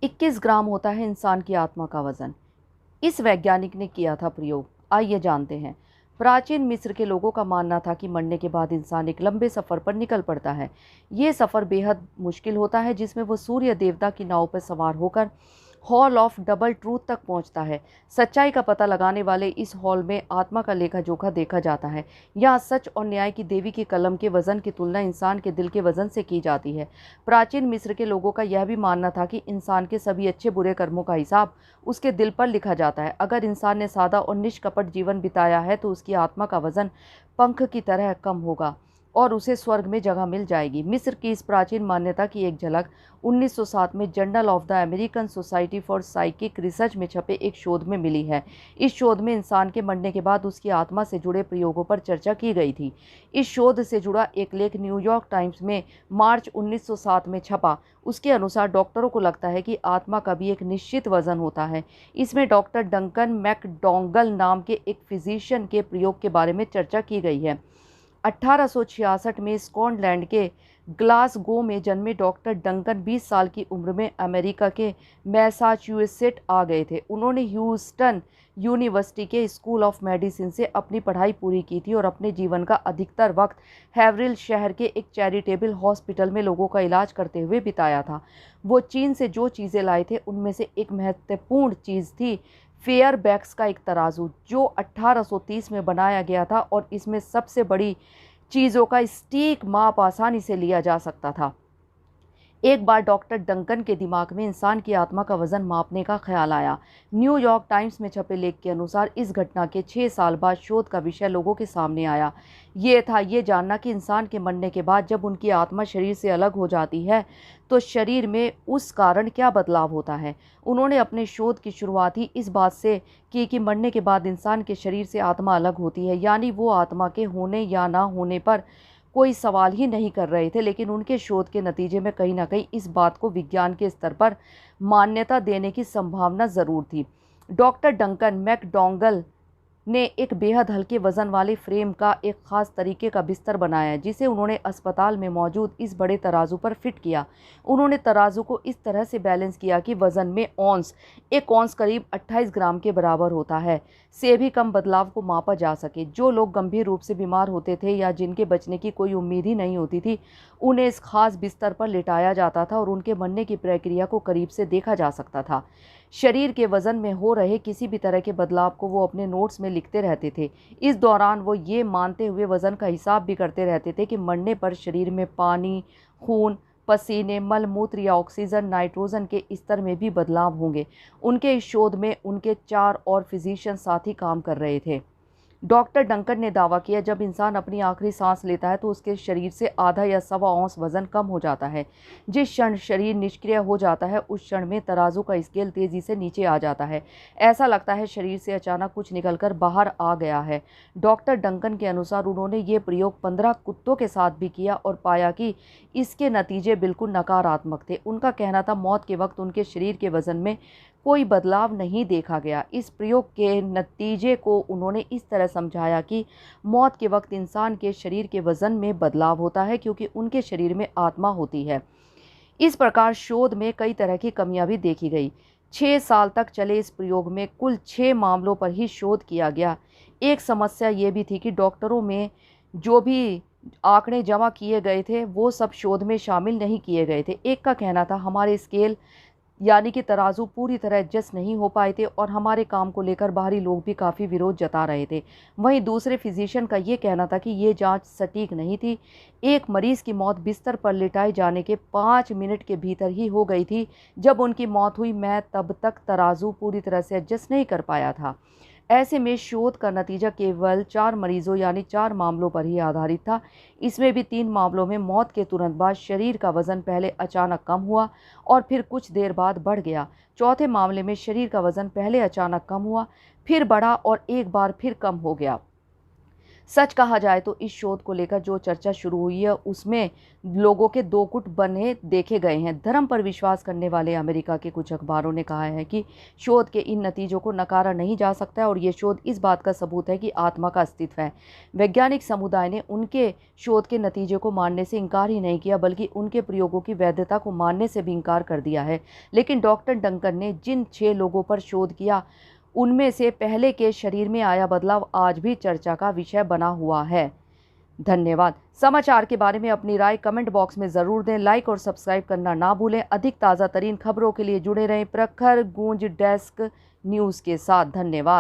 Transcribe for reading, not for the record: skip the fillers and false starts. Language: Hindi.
21 ग्राम होता है इंसान की आत्मा का वजन। इस वैज्ञानिक ने किया था प्रयोग। आइए जानते हैं। प्राचीन मिस्र के लोगों का मानना था कि मरने के बाद इंसान एक लंबे सफर पर निकल पड़ता है। ये सफर बेहद मुश्किल होता है, जिसमें वो सूर्य देवता की नाव पर सवार होकर हॉल ऑफ डबल ट्रूथ तक पहुंचता है। सच्चाई का पता लगाने वाले इस हॉल में आत्मा का लेखा जोखा देखा जाता है। यहाँ सच और न्याय की देवी की कलम के वजन की तुलना इंसान के दिल के वजन से की जाती है। प्राचीन मिस्र के लोगों का यह भी मानना था कि इंसान के सभी अच्छे बुरे कर्मों का हिसाब उसके दिल पर लिखा जाता है। अगर इंसान ने सादा और निष्कपट जीवन बिताया है तो उसकी आत्मा का वजन पंख की तरह कम होगा और उसे स्वर्ग में जगह मिल जाएगी। मिस्र की इस प्राचीन मान्यता की एक झलक 1907 में journal of the American society for psychic research में छपे एक शोध में मिली है। इस शोध में इंसान के मरने के बाद उसकी आत्मा से जुड़े प्रयोगों पर चर्चा की गई थी। इस शोध से जुड़ा एक लेख न्यूयॉर्क टाइम्स में मार्च 1907 में छपा। उसके अनुसार डॉक्टरों को लगता है कि आत्मा का भी एक निश्चित वजन होता है। इसमें डॉक्टर डंकन मैकडॉगल नाम के एक फिजिशियन के प्रयोग के बारे में चर्चा की गई है। 1866 में स्कॉटलैंड के ग्लासगो में जन्मे डॉक्टर डंकन 20 साल की उम्र में अमेरिका के मैसाचुसेट्स आ गए थे। उन्होंने ह्यूस्टन यूनिवर्सिटी के स्कूल ऑफ मेडिसिन से अपनी पढ़ाई पूरी की थी और अपने जीवन का अधिकतर वक्त हैवरिल शहर के एक चैरिटेबल हॉस्पिटल में लोगों का इलाज करते हुए बिताया था। वो चीन से जो चीज़ें लाए थे उनमें से एक महत्वपूर्ण चीज़ थी फेयरबैक्स का एक तराजू, जो 1830 में बनाया गया था और इसमें सबसे बड़ी चीज़ों का सटीक माप आसानी से लिया जा सकता था। एक बार डॉक्टर डंकन के दिमाग में इंसान की आत्मा का वजन मापने का ख्याल आया। न्यूयॉर्क टाइम्स में छपे लेख के अनुसार इस घटना के 6 साल बाद शोध का विषय लोगों के सामने आया। ये था ये जानना कि इंसान के मरने के बाद जब उनकी आत्मा शरीर से अलग हो जाती है तो शरीर में उस कारण क्या बदलाव होता है। उन्होंने अपने शोध की शुरुआत ही इस बात से की कि मरने के बाद इंसान के शरीर से आत्मा अलग होती है, यानी वो आत्मा के होने या ना होने पर कोई सवाल ही नहीं कर रहे थे। लेकिन उनके शोध के नतीजे में कहीं ना कहीं इस बात को विज्ञान के स्तर पर मान्यता देने की संभावना ज़रूर थी। डॉक्टर डंकन मैकडॉगल ने एक बेहद हल्के वजन वाले फ्रेम का एक खास तरीके का बिस्तर बनाया, जिसे उन्होंने अस्पताल में मौजूद इस बड़े तराजू पर फिट किया। उन्होंने तराजू को इस तरह से बैलेंस किया कि वजन में एक औंस करीब 28 ग्राम के बराबर होता है से भी कम बदलाव को मापा जा सके। जो लोग गंभीर रूप से बीमार होते थे या जिनके बचने की कोई उम्मीद ही नहीं होती थी, उन्हें इस खास बिस्तर पर लिटाया जाता था और उनके मरने की प्रक्रिया को करीब से देखा जा सकता था। शरीर के वजन में हो रहे किसी भी तरह के बदलाव को वो अपने नोट्स में लिखते रहते थे। इस दौरान वो ये मानते हुए वजन का हिसाब भी करते रहते थे कि मरने पर शरीर में पानी, खून, पसीने, मल मूत्र या ऑक्सीजन, नाइट्रोजन के स्तर में भी बदलाव होंगे। उनके इस शोध में उनके 4 और फिजिशियन साथी काम कर रहे थे। डॉक्टर डंकन ने दावा किया, जब इंसान अपनी आखिरी सांस लेता है तो उसके शरीर से आधा या सवा औंस वजन कम हो जाता है। जिस क्षण शरीर निष्क्रिय हो जाता है उस क्षण में तराजू का स्केल तेजी से नीचे आ जाता है। ऐसा लगता है शरीर से अचानक कुछ निकलकर बाहर आ गया है। डॉक्टर डंकन के अनुसार उन्होंने ये प्रयोग 15 कुत्तों के साथ भी किया और पाया कि इसके नतीजे बिल्कुल नकारात्मक थे। उनका कहना था मौत के वक्त उनके शरीर के वजन में कोई बदलाव नहीं देखा गया। इस प्रयोग के नतीजे को उन्होंने इस तरह समझाया कि मौत के वक्त इंसान के शरीर के वजन में बदलाव होता है क्योंकि उनके शरीर में आत्मा होती है। इस प्रकार शोध में कई तरह की कमियां भी देखी गई। 6 साल तक चले इस प्रयोग में कुल 6 मामलों पर ही शोध किया गया। एक समस्या ये भी थी कि डॉक्टरों में जो भी आंकड़े जमा किए गए थे वो सब शोध में शामिल नहीं किए गए थे। एक का कहना था हमारे स्केल यानी कि तराजू पूरी तरह एडजस्ट नहीं हो पाए थे और हमारे काम को लेकर बाहरी लोग भी काफ़ी विरोध जता रहे थे। वहीं दूसरे फिजिशियन का ये कहना था कि ये जांच सटीक नहीं थी। एक मरीज़ की मौत बिस्तर पर लिटाए जाने के 5 मिनट के भीतर ही हो गई थी। जब उनकी मौत हुई मैं तब तक तराजू पूरी तरह से एडजस्ट नहीं कर पाया था। ऐसे में शोध का नतीजा केवल 4 मरीजों यानी 4 मामलों पर ही आधारित था। इसमें भी 3 मामलों में मौत के तुरंत बाद शरीर का वजन पहले अचानक कम हुआ और फिर कुछ देर बाद बढ़ गया। चौथे मामले में शरीर का वजन पहले अचानक कम हुआ, फिर बढ़ा और एक बार फिर कम हो गया। सच कहा जाए तो इस शोध को लेकर जो चर्चा शुरू हुई है उसमें लोगों के दो गुट बने देखे गए हैं। धर्म पर विश्वास करने वाले अमेरिका के कुछ अखबारों ने कहा है कि शोध के इन नतीजों को नकारा नहीं जा सकता है और ये शोध इस बात का सबूत है कि आत्मा का अस्तित्व है। वैज्ञानिक समुदाय ने उनके शोध के नतीजे को मानने से इनकार ही नहीं किया बल्कि उनके प्रयोगों की वैधता को मानने से भी इनकार कर दिया है। लेकिन डॉक्टर डंकन ने जिन 6 लोगों पर शोध किया उनमें से पहले के शरीर में आया बदलाव आज भी चर्चा का विषय बना हुआ है। धन्यवाद। समाचार के बारे में अपनी राय कमेंट बॉक्स में ज़रूर दें। लाइक और सब्सक्राइब करना ना भूलें। अधिक ताज़ा तरीन खबरों के लिए जुड़े रहें प्रखर गूंज डेस्क न्यूज़ के साथ। धन्यवाद।